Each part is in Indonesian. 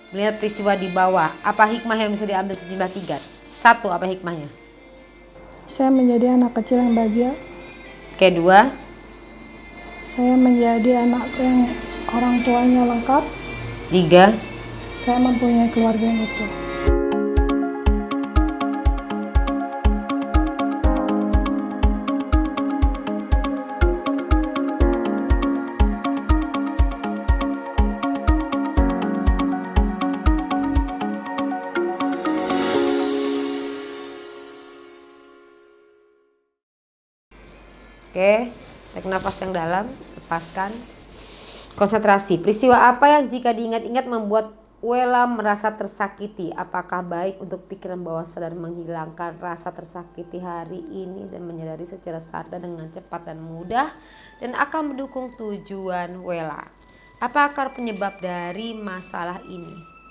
Melihat peristiwa di bawah, apa hikmah yang bisa diambil sejumlah 3? 1. Apa hikmahnya? Saya menjadi anak kecil yang bahagia. Kedua, Saya menjadi anak yang orang tuanya lengkap. 3. Saya mempunyai keluarga yang utuh. Oke, tarik nafas yang dalam, lepaskan. Konsentrasi. Peristiwa apa yang jika diingat-ingat membuat Wela merasa tersakiti? Apakah baik untuk pikiran bawah sadar menghilangkan rasa tersakiti hari ini dan menyadari secara sadar dengan cepat dan mudah dan akan mendukung tujuan Wela? Apa akar penyebab dari masalah ini?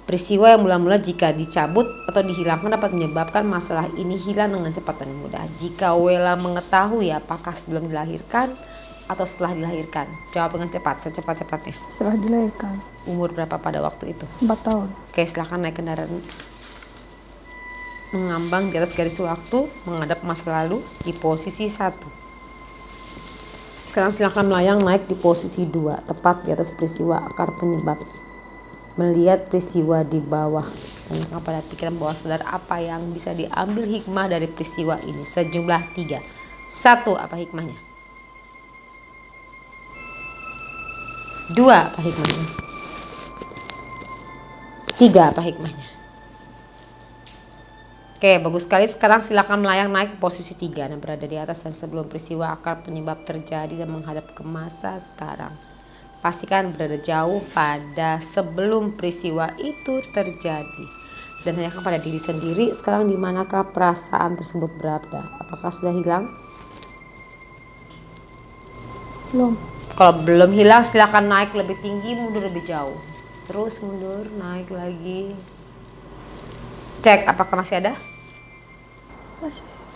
Peristiwa yang mula-mula jika dicabut atau dihilangkan dapat menyebabkan masalah ini hilang dengan cepat dan mudah. Jika Wela mengetahui apakah sebelum dilahirkan atau setelah dilahirkan? Jawab dengan cepat, secepat-cepatnya. Setelah dilahirkan. Umur berapa pada waktu itu? 4 tahun. Oke, silahkan naik kendaraan. Mengambang di atas garis waktu, menghadap masa lalu di posisi 1. Sekarang silahkan melayang naik di posisi 2, tepat di atas peristiwa akar penyebab. Melihat peristiwa di bawah, tanyakan pada pikiran bawah sadar apa yang bisa diambil hikmah dari peristiwa ini sejumlah 3. 1. Apa hikmahnya? 2. Apa hikmahnya? 3. Apa hikmahnya? Oke, bagus sekali. Sekarang silakan melayang naik ke posisi 3 dan berada di atas dan sebelum peristiwa akar penyebab terjadi dan menghadap ke masa sekarang. Pastikan berada jauh pada sebelum peristiwa itu terjadi. Dan tanyakan pada diri sendiri, sekarang di manakah perasaan tersebut berada? Apakah sudah hilang? Belum. Kalau belum hilang, silakan naik lebih tinggi, mundur lebih jauh. Terus mundur, naik lagi. Cek apakah masih ada?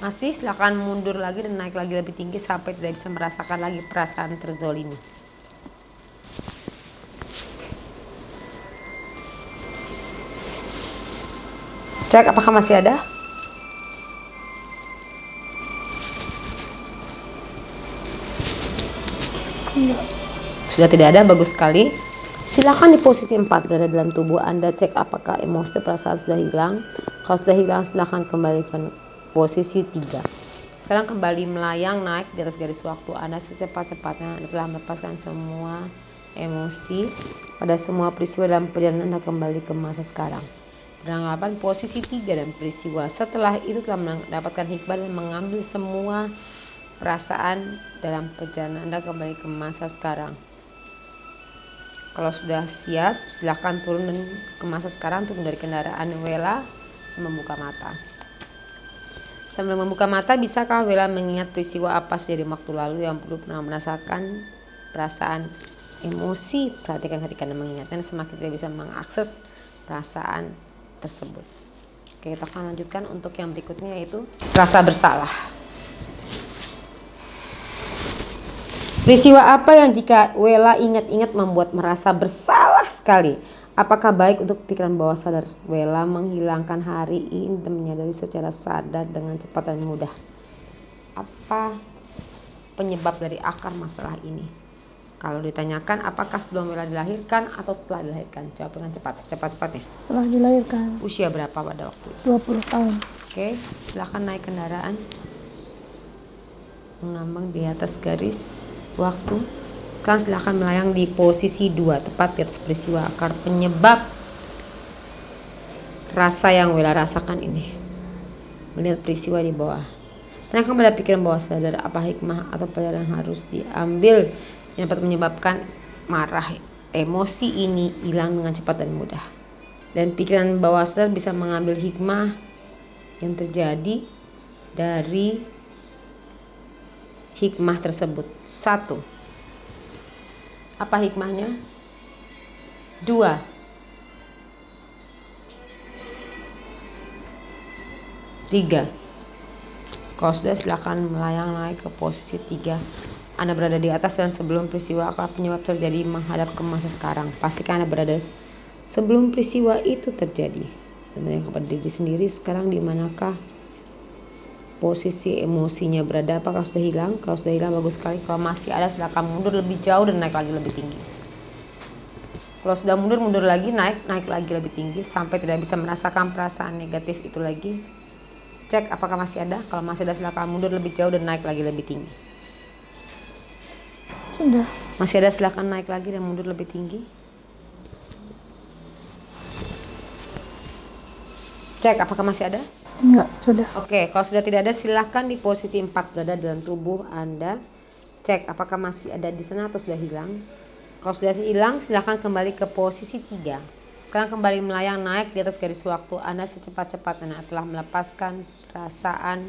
Masih, silakan mundur lagi dan naik lagi lebih tinggi sampai tidak bisa merasakan lagi perasaan terzolimi. Cek apakah masih ada? Enggak. Sudah tidak ada, bagus sekali. Silakan di posisi 4 berada dalam tubuh Anda, cek apakah emosi perasaan sudah hilang. Kalau sudah hilang, silakan kembali ke posisi 3. Sekarang kembali melayang naik di atas garis waktu Anda secepat-cepatnya. Anda telah melepaskan semua emosi pada semua peristiwa dalam perjalanan Anda kembali ke masa sekarang. Beranggapan posisi 3 dan peristiwa setelah itu telah mendapatkan hikmah dan mengambil semua perasaan dalam perjalanan Anda kembali ke masa sekarang. Kalau sudah siap, silakan turun dan ke masa sekarang, turun dari kendaraan Wela dan membuka mata. Sambil membuka mata, bisakah Wela mengingat peristiwa apa saja di waktu lalu yang belum pernah merasakan perasaan emosi? Perhatikan ketika Anda mengingatnya, semakin tidak bisa mengakses perasaan tersebut. Oke, kita akan lanjutkan untuk yang berikutnya, yaitu rasa bersalah. Peristiwa apa yang jika Wela ingat-ingat membuat merasa bersalah sekali? Apakah baik untuk pikiran bawah sadar Wela menghilangkan hari ini dan menyadari secara sadar dengan cepat dan mudah? Apa penyebab dari akar masalah ini? Kalau ditanyakan apakah sebelum Wela dilahirkan atau setelah dilahirkan? Jawab dengan cepat, secepat-cepatnya. Setelah dilahirkan. Usia berapa pada waktu itu? 20 tahun. Oke, silakan naik kendaraan. Mengambang di atas garis waktu. Sekarang silakan melayang di posisi 2, tepat di atas peristiwa akar penyebab rasa yang Wela rasakan ini. Melihat peristiwa di bawah. Tanyakan pada pikiran bawah sadar apa hikmah atau pelajaran yang harus diambil yang dapat menyebabkan marah. Emosi ini hilang dengan cepat dan mudah. Dan pikiran bawah sadar bisa mengambil hikmah yang terjadi dari hikmah tersebut. 1. Apa hikmahnya? 2. 3. Kalau sudah, silakan melayang naik ke posisi 3 Anda berada di atas dan sebelum peristiwa akar penyebab terjadi menghadap ke masa sekarang. Pastikan Anda berada sebelum peristiwa itu terjadi. Dan tanya kepada diri sendiri, sekarang di manakah posisi emosinya berada? Apakah sudah hilang? Kalau sudah hilang, bagus sekali. Kalau masih ada, silakan mundur lebih jauh dan naik lagi lebih tinggi. Kalau sudah mundur lagi, naik lagi lebih tinggi sampai tidak bisa merasakan perasaan negatif itu lagi. Cek apakah masih ada. Kalau masih ada, silakan mundur lebih jauh dan naik lagi lebih tinggi. Sudah. Masih ada, silakan naik lagi dan mundur lebih tinggi. Cek apakah masih ada. Enggak, sudah. Oke, kalau sudah tidak ada, silakan di posisi 4 berada dalam tubuh Anda. Cek apakah masih ada di sana atau sudah hilang. Kalau sudah hilang, silakan kembali ke posisi 3. Sekarang kembali melayang naik di atas garis waktu Anda secepat-cepatnya. Telah melepaskan perasaan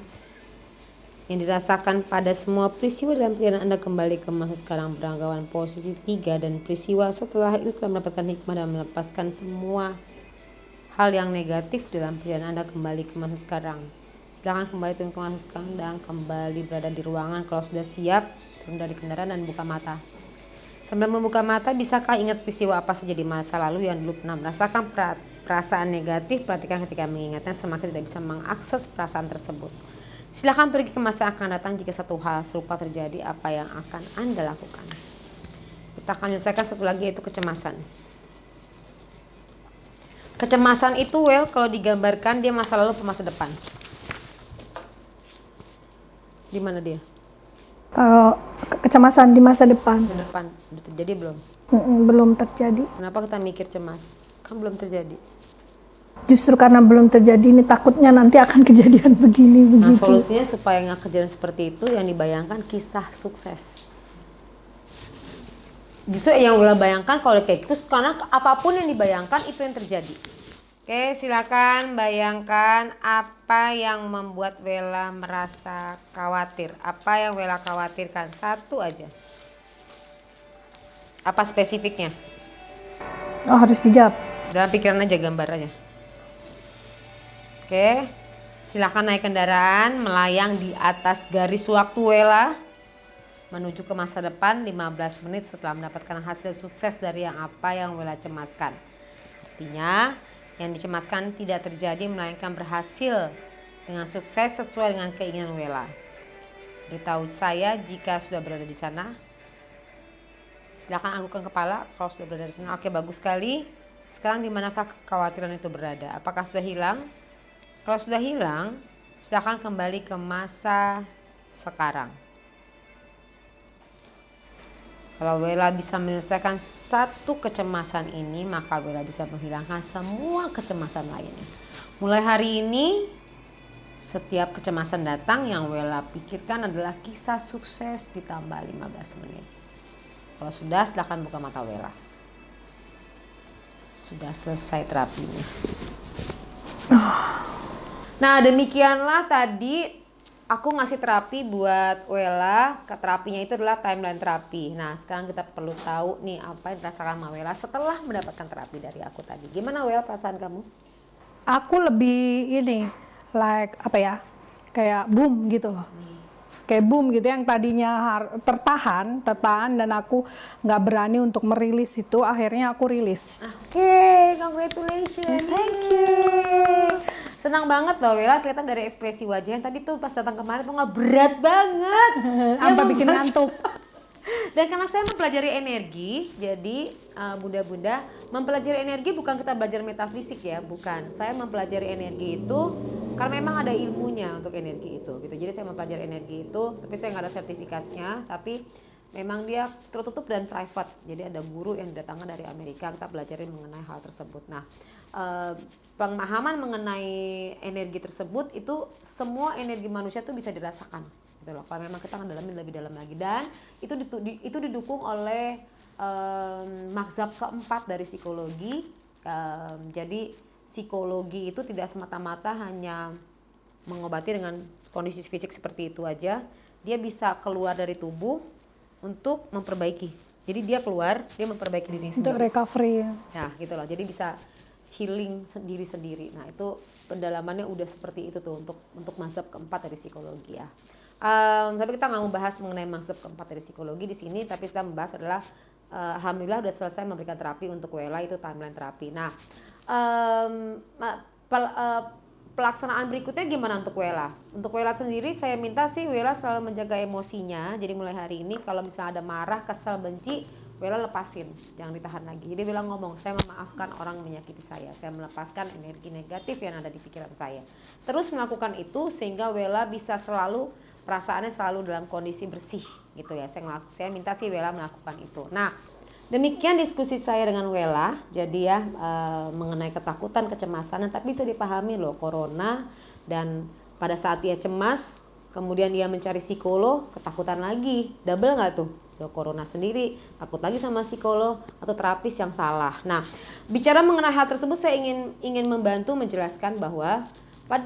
yang dirasakan pada semua peristiwa dalam perjalanan Anda kembali ke masa sekarang beranggapan posisi 3, dan peristiwa setelah itu telah mendapatkan hikmah dan melepaskan semua hal yang negatif dalam perjalanan Anda kembali ke masa sekarang. Silakan kembali turun ke masa sekarang dan kembali berada di ruangan. Kalau sudah siap, turun dari kendaraan dan buka mata. Sambil membuka mata, bisakah ingat peristiwa apa saja di masa lalu yang dulu pernah merasakan perasaan negatif? Perhatikan ketika mengingatnya, semakin tidak bisa mengakses perasaan tersebut. Silakan pergi ke masa yang akan datang jika satu hal serupa terjadi. Apa yang akan Anda lakukan? Kita akan menyelesaikan satu lagi, yaitu kecemasan. Kecemasan itu kalau digambarkan dia masa lalu ke masa depan. Di mana dia? Kalau kecemasan di masa depan. Di depan. Udah terjadi belum? Belum terjadi. Kenapa kita mikir cemas? Kan belum terjadi. Justru karena belum terjadi ini takutnya nanti akan kejadian begini begitu. Nah, solusinya supaya nggak kejadian seperti itu, yang dibayangkan kisah sukses. Justru yang Wela bayangkan kalau kayak gitu, karena apapun yang dibayangkan itu yang terjadi. Oke, silakan bayangkan apa yang membuat Wela merasa khawatir. Apa yang Wela khawatirkan? Satu aja. Apa spesifiknya? Oh, harus dijawab. Dalam pikiran aja, gambar aja. Oke, silakan naik kendaraan, melayang di atas garis waktu Wela menuju ke masa depan 15 menit setelah mendapatkan hasil sukses dari apa yang Wela cemaskan. Artinya, yang dicemaskan tidak terjadi melainkan berhasil dengan sukses sesuai dengan keinginan Wela. Beritahu saya jika sudah berada di sana. Silakan anggukkan kepala kalau sudah berada di sana. Oke, bagus sekali. Sekarang di manakah kekhawatiran itu berada? Apakah sudah hilang? Kalau sudah hilang, silakan kembali ke masa sekarang. Kalau Wela bisa menyelesaikan satu kecemasan ini, maka Wela bisa menghilangkan semua kecemasan lainnya. Mulai hari ini, setiap kecemasan datang yang Wela pikirkan adalah kisah sukses ditambah 15 menit. Kalau sudah, silakan buka mata Wela. Sudah selesai terapinya. Nah, demikianlah tadi aku ngasih terapi buat Wela. Terapinya itu adalah timeline terapi. Nah, sekarang kita perlu tahu nih apa yang dirasakan sama Wela setelah mendapatkan terapi dari aku tadi. Gimana Wela perasaan kamu? Aku lebih ini kayak boom gitu loh. Kayak boom gitu, yang tadinya tertahan dan aku nggak berani untuk merilis itu, akhirnya aku rilis. Oke, congratulations. Thank you. Senang banget loh Wela, kelihatan dari ekspresi wajahnya tadi tuh pas datang kemarin tuh nggak berat banget. Sampai bikin ngantuk. Dan karena saya mempelajari energi, jadi bunda-bunda mempelajari energi bukan kita belajar metafisik ya, bukan. Saya mempelajari energi itu karena memang ada ilmunya untuk energi itu, gitu. Jadi saya mempelajari energi itu, tapi saya nggak ada sertifikatnya, tapi memang dia tertutup dan private. Jadi ada guru yang didatangkan dari Amerika, kita belajarin mengenai hal tersebut. Nah, pemahaman mengenai energi tersebut itu semua energi manusia tuh bisa dirasakan. Gitu loh. Kalau memang kita ngedalamin lebih dalam lagi, dan itu didukung oleh mazhab keempat dari psikologi. Jadi psikologi itu tidak semata-mata hanya mengobati dengan kondisi fisik seperti itu aja. Dia bisa keluar dari tubuh untuk memperbaiki. Jadi dia keluar, dia memperbaiki diri sendiri. Untuk recovery. Nah, gitu loh. Jadi bisa healing sendiri-sendiri. Nah, itu pendalamannya udah seperti itu tuh untuk mazhab keempat dari psikologi ya. Tapi kita nggak mau bahas mengenai maksud keempat dari psikologi di sini, tapi kita membahas adalah alhamdulillah udah selesai memberikan terapi untuk Wela, itu timeline terapi. Nah, pelaksanaan berikutnya gimana untuk Wela? Untuk Wela sendiri saya minta sih Wela selalu menjaga emosinya. Jadi mulai hari ini kalau misalnya ada marah, kesal, benci, Wela lepasin, jangan ditahan lagi. Jadi Wela ngomong, saya memaafkan orang menyakiti saya melepaskan energi negatif yang ada di pikiran saya. Terus melakukan itu sehingga Wela bisa selalu, perasaannya selalu dalam kondisi bersih gitu ya. Saya minta sih Wela melakukan itu. Nah, demikian diskusi saya dengan Wela. Jadi ya mengenai ketakutan, kecemasan, tapi bisa dipahami loh corona, dan pada saat dia cemas, kemudian dia mencari psikolog, ketakutan lagi, double nggak tuh? Udah corona sendiri, takut lagi sama psikolog atau terapis yang salah. Nah, bicara mengenai hal tersebut, saya ingin membantu menjelaskan bahwa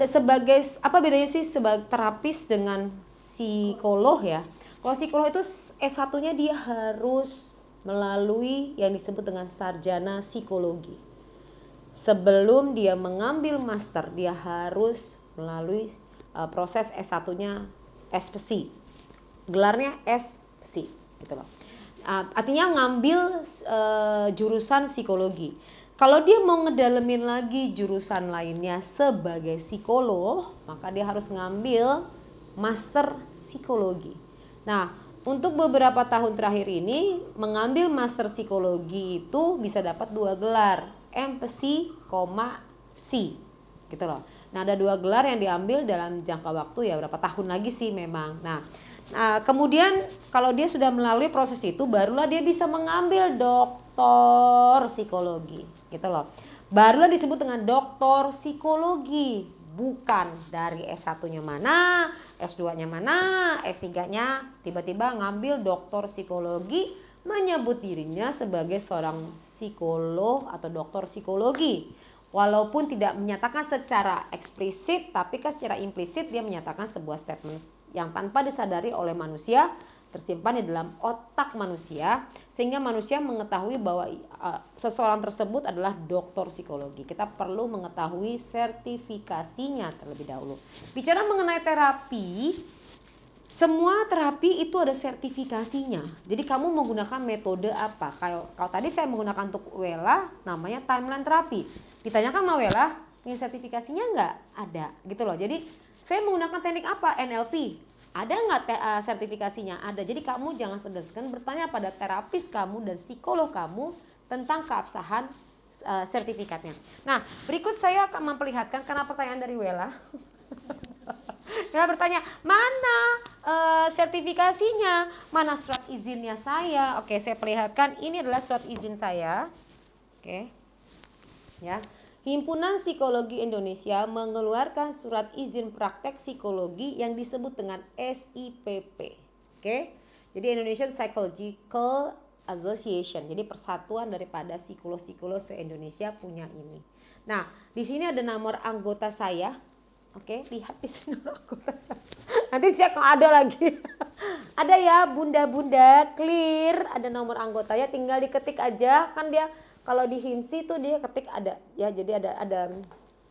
sebagai apa bedanya sih sebagai terapis dengan psikolog ya? Kalau psikolog itu S1-nya dia harus melalui yang disebut dengan sarjana psikologi. Sebelum dia mengambil master, dia harus melalui proses S1-nya SPSI. Gelarnya SPSI gitu loh. Artinya ngambil jurusan psikologi. Kalau dia mau ngedalemin lagi jurusan lainnya sebagai psikolog, maka dia harus ngambil master psikologi. Nah, untuk beberapa tahun terakhir ini mengambil master psikologi itu bisa dapat 2 gelar, MPSI, C gitu loh. Nah, ada 2 gelar yang diambil dalam jangka waktu ya berapa tahun lagi sih memang. Nah, kemudian kalau dia sudah melalui proses itu, barulah dia bisa mengambil doktor psikologi gitu loh. Barulah disebut dengan doktor psikologi, bukan dari S1-nya mana, S2-nya mana, S3-nya tiba-tiba ngambil doktor psikologi, menyebut dirinya sebagai seorang psikolog atau doktor psikologi. Walaupun tidak menyatakan secara eksplisit, tapi kan secara implisit dia menyatakan sebuah statement yang tanpa disadari oleh manusia, tersimpan di dalam otak manusia, sehingga manusia mengetahui bahwa seseorang tersebut adalah doktor psikologi. Kita perlu mengetahui sertifikasinya terlebih dahulu. Bicara mengenai terapi, semua terapi itu ada sertifikasinya. Jadi kamu menggunakan metode apa? Kalau tadi saya menggunakan untuk Wela, namanya timeline terapi. Ditanyakan sama Wela, ini sertifikasinya nggak? Ada, gitu loh. Jadi saya menggunakan teknik apa? NLP. Ada nggak sertifikasinya? Ada. Jadi kamu jangan segan-segan bertanya pada terapis kamu dan psikolog kamu tentang keabsahan sertifikatnya. Nah, berikut saya akan memperlihatkan karena pertanyaan dari Wela. Saya bertanya, mana sertifikasinya? Mana surat izinnya saya? Oke, saya perlihatkan. Ini adalah surat izin saya. Oke. Ya. Himpunan Psikologi Indonesia mengeluarkan surat izin praktek psikologi yang disebut dengan SIPP. Oke. Jadi Indonesian Psychological Association. Jadi persatuan daripada psikolog-psikolog se-Indonesia punya ini. Nah, di sini ada nomor anggota saya. Oke, lihat di sini nomor anggota saya. Nanti cek kalau ada lagi. Ada ya, bunda-bunda, clear, ada nomor anggotanya, tinggal diketik aja. Kan dia kalau di HIMSI tuh dia ketik ada ya, jadi ada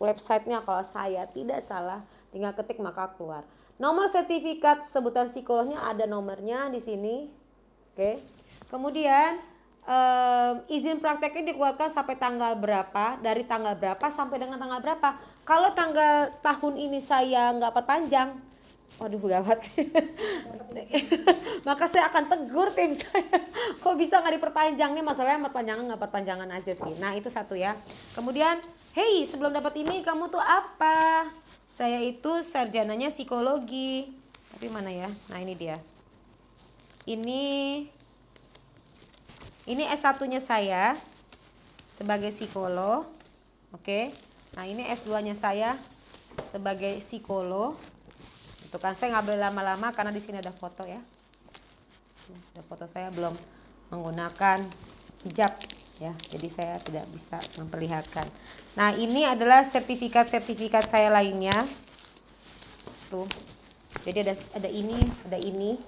websitenya kalau saya tidak salah, tinggal ketik maka keluar. Nomor sertifikat sebutan psikolognya ada nomornya di sini. Oke. Kemudian izin prakteknya dikeluarkan sampai tanggal berapa, dari tanggal berapa sampai dengan tanggal berapa. Kalau tanggal tahun ini saya nggak perpanjang, waduh gawat. Maka saya akan tegur tim saya. Kok bisa nggak diperpanjang nih? Masalahnya perpanjangan nggak perpanjangan aja sih. Nah itu satu ya. Kemudian, hey sebelum dapat ini kamu tuh apa? Saya itu sarjananya psikologi. Tapi mana ya? Nah ini dia. Ini S1-nya saya sebagai psikolog. Oke. Nah, ini S2-nya saya sebagai psikolog. Itu kan saya nggak boleh lama-lama karena di sini ada foto ya. Ada foto saya belum menggunakan hijab ya. Jadi saya tidak bisa memperlihatkan. Nah, ini adalah sertifikat-sertifikat saya lainnya. Tuh. Jadi ada ini.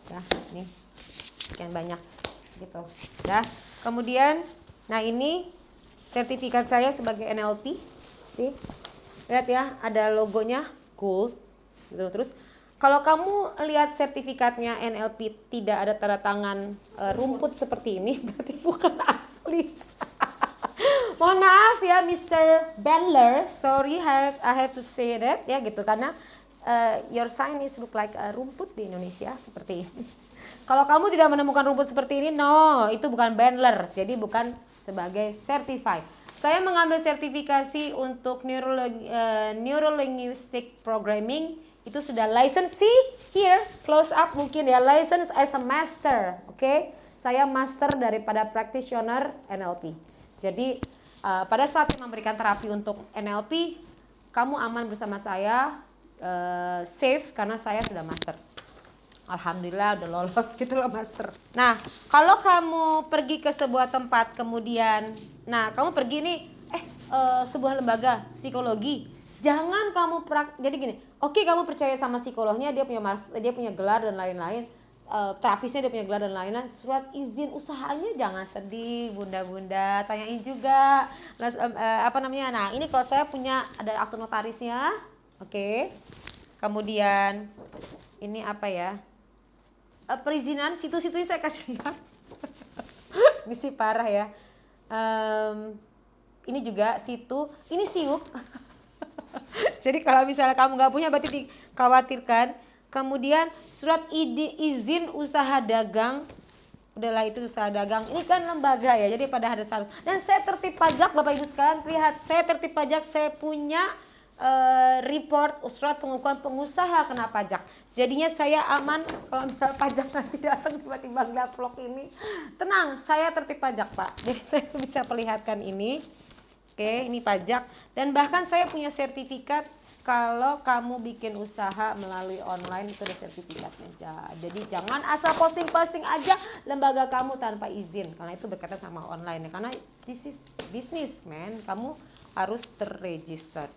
Ya, ini sekian banyak gitu ya. Kemudian nah ini sertifikat saya sebagai NLP sih, lihat ya ada logonya gold gitu. Terus Kalau kamu lihat sertifikatnya NLP tidak ada tanda tangan rumput seperti ini, berarti bukan asli. Mohon maaf ya Mr. Bandler, sorry I have to say that ya gitu, karena your sign is look like rumput di Indonesia seperti ini. Kalau kamu tidak menemukan rumput seperti ini, no, itu bukan Bandler, jadi bukan sebagai certified. Saya mengambil sertifikasi untuk Neurolinguistic Programming, itu sudah license. See here, close up mungkin ya, license as a master, oke? Saya master daripada practitioner NLP. Jadi pada saat memberikan terapi untuk NLP, kamu aman bersama saya, safe karena saya sudah master. Alhamdulillah udah lolos gitu loh master. Nah, kalau kamu pergi ke sebuah tempat kemudian, nah kamu pergi nih, sebuah lembaga psikologi, jangan kamu jadi gini, oke, kamu percaya sama psikolognya, dia punya gelar dan lain-lain, terapisnya dia punya gelar dan lain-lain, surat izin usahanya jangan sedih bunda-bunda, tanyain juga, nah ini kalau saya punya ada akte notarisnya, oke. Kemudian ini apa ya? Perizinan, situ-situnya saya kasih lihat. Ini sih parah ya. Ini juga situ, ini siup. Jadi kalau misalnya kamu nggak punya berarti dikhawatirkan. Kemudian surat izin usaha dagang, udahlah itu usaha dagang. Ini kan lembaga ya, jadi pada ada harus. Dan saya tertib pajak, Bapak Ibu sekalian, lihat saya tertib pajak, saya punya report surat pengukuran pengusaha kena pajak. Jadinya saya aman kalau misalnya pajak nanti datang tiba-tiba ngeliat vlog ini. Tenang, saya tertib pajak Pak. Jadi saya bisa perlihatkan ini. Oke, ini pajak. Dan bahkan saya punya sertifikat kalau kamu bikin usaha melalui online itu ada sertifikatnya. Jadi jangan asal posting-posting aja lembaga kamu tanpa izin. Karena itu berkaitan sama online ya. Karena this is business man. Kamu harus terregister.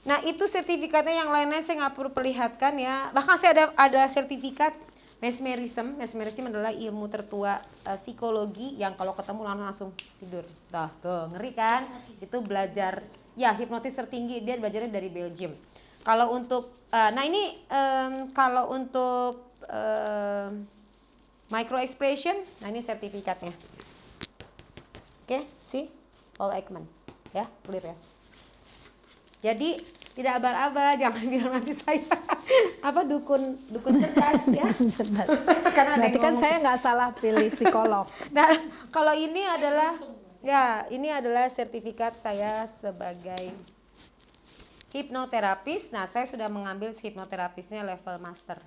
Nah itu sertifikatnya, yang lain-lain saya nggak perlu perlihatkan ya. Bahkan saya ada sertifikat mesmerism. Mesmerism adalah ilmu tertua psikologi yang kalau ketemu langsung tidur. Tuh ngeri kan? Itu belajar ya, hipnotis tertinggi, dia belajarnya dari Belgium. Kalau untuk nah ini kalau untuk micro expression, nah ini sertifikatnya. Oke, see? Paul Ekman. Ya, clear ya. Jadi tidak abal-abal, jangan bilang nanti saya dukun cerdas ya. Karena berarti kan saya nggak salah pilih psikolog. Nah kalau ini adalah sertifikat saya sebagai hipnoterapis. Nah saya sudah mengambil hipnoterapisnya level master.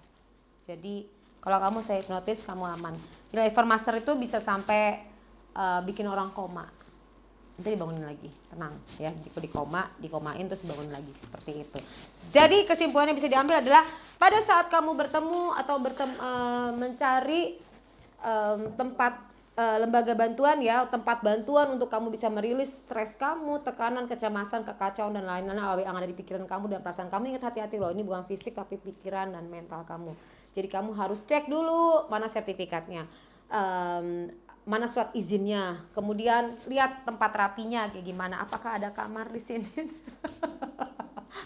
Jadi kalau kamu saya hipnotis kamu aman. Di level master itu bisa sampai bikin orang koma. Nanti dibangunin lagi, tenang ya, jika dikomain terus dibangunin lagi, seperti itu. Jadi kesimpulannya bisa diambil adalah pada saat kamu bertemu atau mencari tempat lembaga bantuan ya, tempat bantuan untuk kamu bisa merilis stres kamu, tekanan, kecemasan, kekacauan dan lain-lain yang ada di pikiran kamu dan perasaan kamu. Ingat, hati-hati loh, ini bukan fisik tapi pikiran dan mental kamu. Jadi kamu harus cek dulu mana sertifikatnya, mana surat izinnya, kemudian lihat tempat terapinya kayak gimana, apakah ada kamar di sini.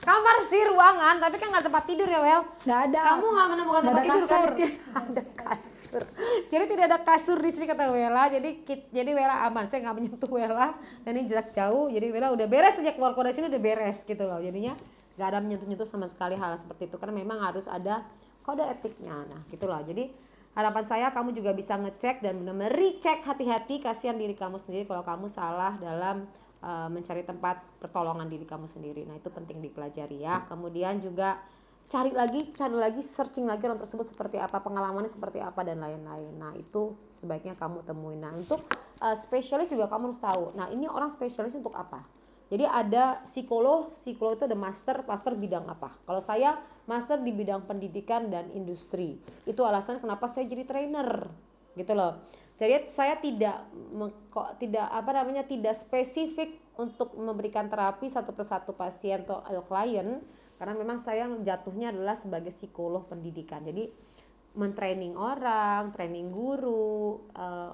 Kamar sih ruangan, tapi kan nggak ada tempat tidur ya Wel. Nggak ada. Kamu nggak menemukan tempat tidur kan di sini? Ada kasur. Jadi tidak ada kasur di sini kata Wela. Jadi Wela aman. Saya nggak menyentuh Wela dan ini jarak jauh. Jadi Wela udah beres sejak keluar dari sini, udah beres gitu loh. Jadinya nggak ada menyentuh-nyentuh sama sekali hal seperti itu karena memang harus ada kode etiknya. Nah gitu loh. Jadi harapan saya kamu juga bisa ngecek dan benar-benar recheck, hati-hati, kasihan diri kamu sendiri kalau kamu salah dalam mencari tempat pertolongan diri kamu sendiri. Nah itu penting dipelajari ya. Kemudian juga cari lagi, searching lagi orang tersebut seperti apa, pengalamannya seperti apa dan lain-lain. Nah itu sebaiknya kamu temuin. Nah untuk spesialis juga kamu harus tahu. Nah ini orang spesialis untuk apa? Jadi ada psikolog itu ada master bidang apa. Kalau saya master di bidang pendidikan dan industri. Itu alasan kenapa saya jadi trainer gitu loh. Jadi saya tidak spesifik untuk memberikan terapi satu persatu pasien atau klien, karena memang saya jatuhnya adalah sebagai psikolog pendidikan. Jadi mentraining orang, training guru,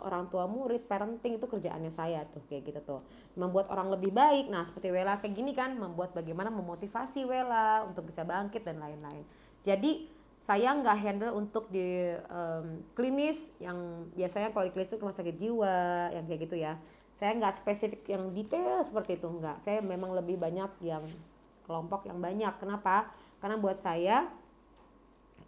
orang tua murid, parenting itu kerjaannya saya tuh kayak gitu tuh. Membuat orang lebih baik. Nah, seperti Wela kayak gini kan, membuat bagaimana memotivasi Wela untuk bisa bangkit dan lain-lain. Jadi Saya nggak handle untuk di klinis yang biasanya kalau di klinis itu rumah sakit jiwa yang kayak gitu ya. Saya nggak spesifik yang detail seperti itu, nggak. Saya memang lebih banyak yang kelompok yang banyak. Kenapa? Karena buat saya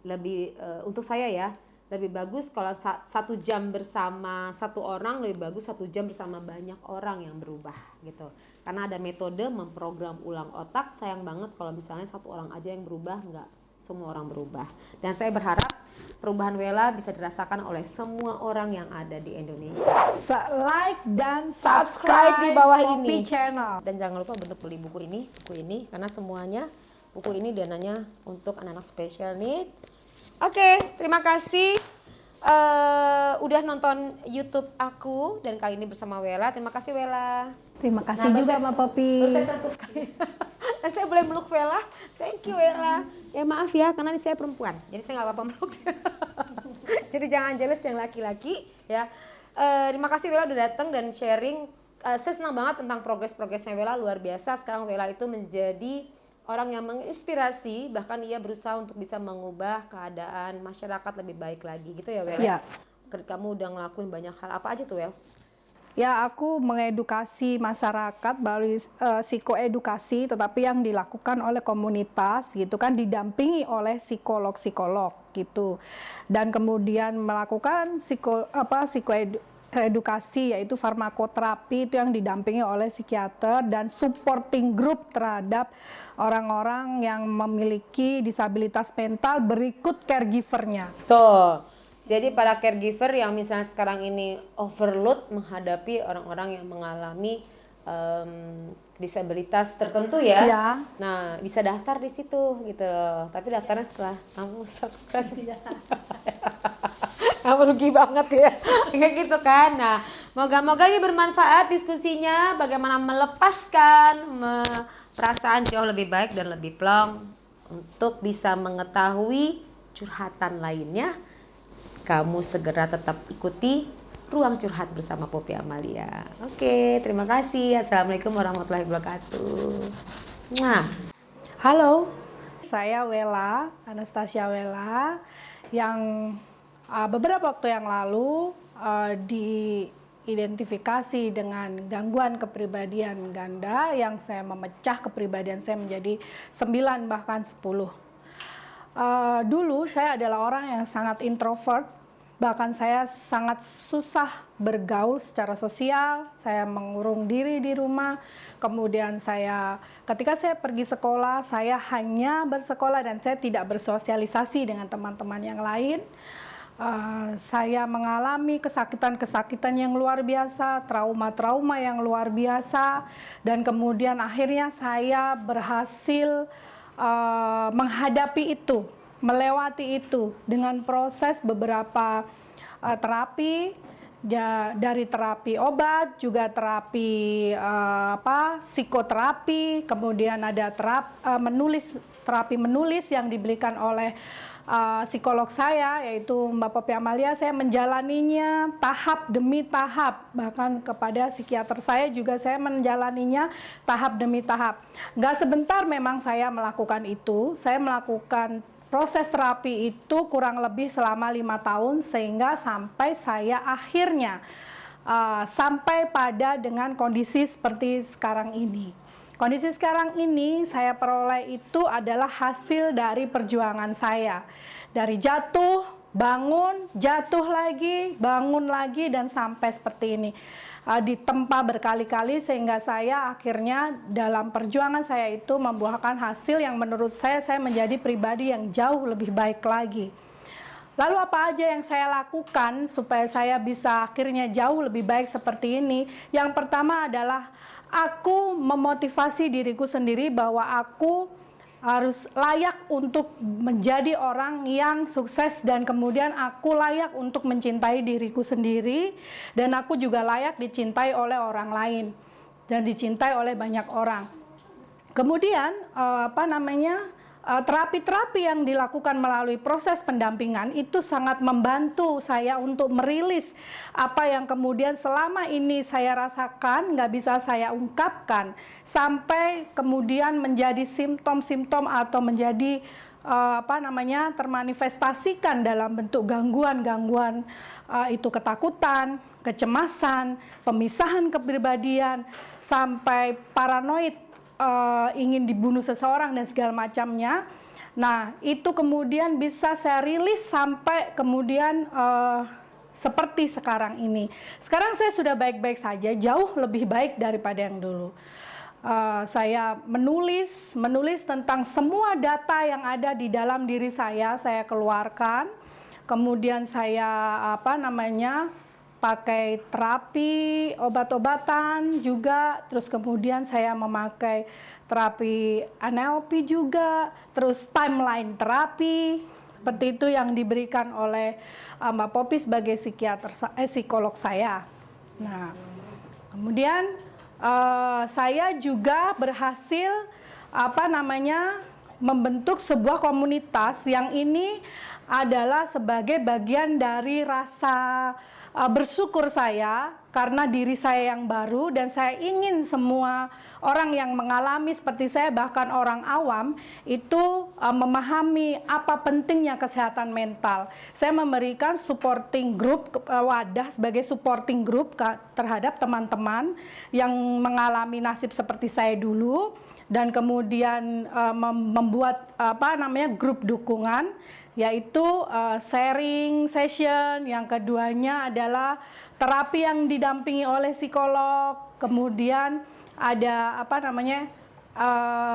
lebih untuk saya ya lebih bagus kalau 1 jam bersama satu orang, lebih bagus 1 jam bersama banyak orang yang berubah gitu. Karena ada metode memprogram ulang otak. Sayang banget kalau misalnya satu orang aja yang berubah, nggak semua orang berubah. Dan saya berharap perubahan Wela bisa dirasakan oleh semua orang yang ada di Indonesia. Like dan Subscribe di bawah Poppy ini. Channel. Dan jangan lupa untuk beli buku ini karena semuanya buku ini dananya untuk anak-anak special need. Oke, terima kasih udah nonton YouTube aku dan kali ini bersama Wela. Terima kasih Wela. Terima kasih juga Mbak Poppy. Baru saya sentuh sekali. Dan saya boleh meluk Wela. Thank you Wela. Ya maaf ya karena saya perempuan. Jadi saya nggak apa-apa meluk dia. Jadi jangan jealous yang laki-laki ya. Terima kasih Wela udah datang dan sharing. Saya senang banget tentang progresnya Wela, luar biasa. Sekarang Wela itu menjadi orang yang menginspirasi, bahkan ia berusaha untuk bisa mengubah keadaan masyarakat lebih baik lagi gitu ya Wel. Ya. Kamu udah ngelakuin banyak hal, apa aja tuh Wel? Ya, aku mengedukasi masyarakat melalui psikoedukasi, tetapi yang dilakukan oleh komunitas gitu kan, didampingi oleh psikolog-psikolog gitu. Dan kemudian melakukan psikoedukasi yaitu farmakoterapi itu yang didampingi oleh psikiater dan supporting group terhadap orang-orang yang memiliki disabilitas mental berikut caregivernya. Tuh. Jadi para caregiver yang misalnya sekarang ini overload menghadapi orang-orang yang mengalami disabilitas tertentu ya. Ya. Nah, bisa daftar di situ gitu loh. Tapi daftarnya setelah kamu subscribe. Kamu rugi banget ya. Kayak gitu kan. Nah, moga-moga ini bermanfaat diskusinya, bagaimana melepaskan perasaan jauh lebih baik dan lebih plong untuk bisa mengetahui curhatan lainnya. Kamu segera tetap ikuti Ruang Curhat bersama Poppy Amalia. Oke, terima kasih. Assalamualaikum warahmatullahi wabarakatuh. Nah, halo, saya Wela, Anastasia Wela, yang beberapa waktu yang lalu diidentifikasi dengan gangguan kepribadian ganda yang saya memecah kepribadian saya menjadi 9 bahkan 10. Dulu saya adalah orang yang sangat introvert, bahkan saya sangat susah bergaul secara sosial. Saya mengurung diri di rumah. Kemudian ketika saya pergi sekolah, saya hanya bersekolah dan saya tidak bersosialisasi dengan teman-teman yang lain. Saya mengalami kesakitan-kesakitan yang luar biasa, trauma-trauma yang luar biasa, dan kemudian akhirnya saya berhasil menghadapi itu, melewati itu dengan proses beberapa terapi, dari terapi obat, juga terapi psikoterapi, kemudian ada terapi menulis yang diberikan oleh psikolog saya, yaitu Mbak Poppy Amalia. Saya menjalaninya tahap demi tahap, bahkan kepada psikiater saya juga saya menjalaninya tahap demi tahap. Nggak sebentar memang saya melakukan itu. Saya melakukan proses terapi itu kurang lebih selama 5 tahun, sehingga sampai saya akhirnya sampai pada dengan kondisi seperti sekarang ini. Kondisi sekarang ini saya peroleh itu adalah hasil dari perjuangan saya. Dari jatuh, bangun, jatuh lagi, bangun lagi, dan sampai seperti ini. Ditempa berkali-kali sehingga saya akhirnya dalam perjuangan saya itu membuahkan hasil yang menurut saya menjadi pribadi yang jauh lebih baik lagi. Lalu apa aja yang saya lakukan supaya saya bisa akhirnya jauh lebih baik seperti ini? Yang pertama adalah aku memotivasi diriku sendiri bahwa aku harus layak untuk menjadi orang yang sukses, dan kemudian aku layak untuk mencintai diriku sendiri, dan aku juga layak dicintai oleh orang lain dan dicintai oleh banyak orang. Kemudian terapi-terapi yang dilakukan melalui proses pendampingan itu sangat membantu saya untuk merilis apa yang kemudian selama ini saya rasakan, nggak bisa saya ungkapkan, sampai kemudian menjadi simptom-simptom atau menjadi termanifestasikan dalam bentuk gangguan-gangguan, itu ketakutan, kecemasan, pemisahan kepribadian, sampai paranoid, ingin dibunuh seseorang dan segala macamnya. Nah, itu kemudian bisa saya rilis sampai kemudian seperti sekarang ini. Sekarang saya sudah baik-baik saja, jauh lebih baik daripada yang dulu. Saya menulis tentang semua data yang ada di dalam diri saya keluarkan. Kemudian saya pakai terapi obat-obatan juga, terus kemudian saya memakai terapi NLP juga, terus timeline terapi seperti itu yang diberikan oleh Mbak Poppy sebagai psikolog saya. Nah, kemudian saya juga berhasil membentuk sebuah komunitas yang ini adalah sebagai bagian dari rasa bersyukur saya karena diri saya yang baru, dan saya ingin semua orang yang mengalami seperti saya, bahkan orang awam itu memahami apa pentingnya kesehatan mental. Saya memberikan supporting group, wadah sebagai supporting group terhadap teman-teman yang mengalami nasib seperti saya dulu, dan kemudian membuat grup dukungan, yaitu sharing session. Yang keduanya adalah terapi yang didampingi oleh psikolog. Kemudian ada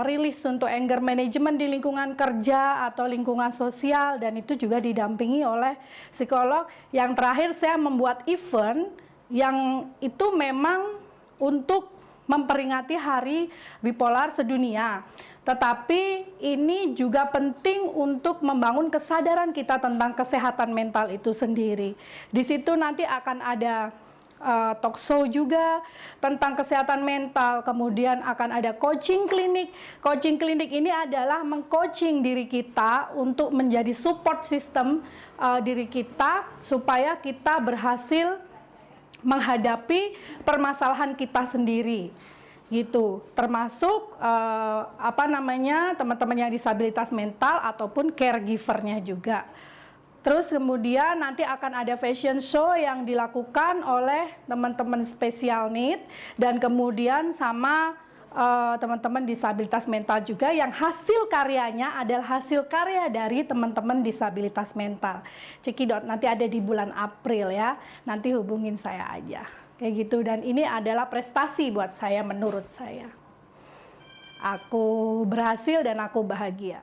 rilis untuk anger management di lingkungan kerja atau lingkungan sosial, dan itu juga didampingi oleh psikolog. Yang terakhir saya membuat event yang itu memang untuk memperingati Hari Bipolar Sedunia. Tetapi ini juga penting untuk membangun kesadaran kita tentang kesehatan mental itu sendiri. Di situ nanti akan ada talk show juga tentang kesehatan mental, kemudian akan ada coaching klinik. Coaching klinik ini adalah mengcoaching diri kita untuk menjadi support system diri kita supaya kita berhasil menghadapi permasalahan kita sendiri. Gitu, termasuk teman-teman yang disabilitas mental ataupun caregivernya juga. Terus kemudian nanti akan ada fashion show yang dilakukan oleh teman-teman special need, dan kemudian sama teman-teman disabilitas mental juga, yang hasil karyanya adalah hasil karya dari teman-teman disabilitas mental. Cekidot nanti ada di bulan April ya, nanti hubungin saya aja. Kayak gitu, dan ini adalah prestasi buat saya menurut saya. Aku berhasil dan aku bahagia.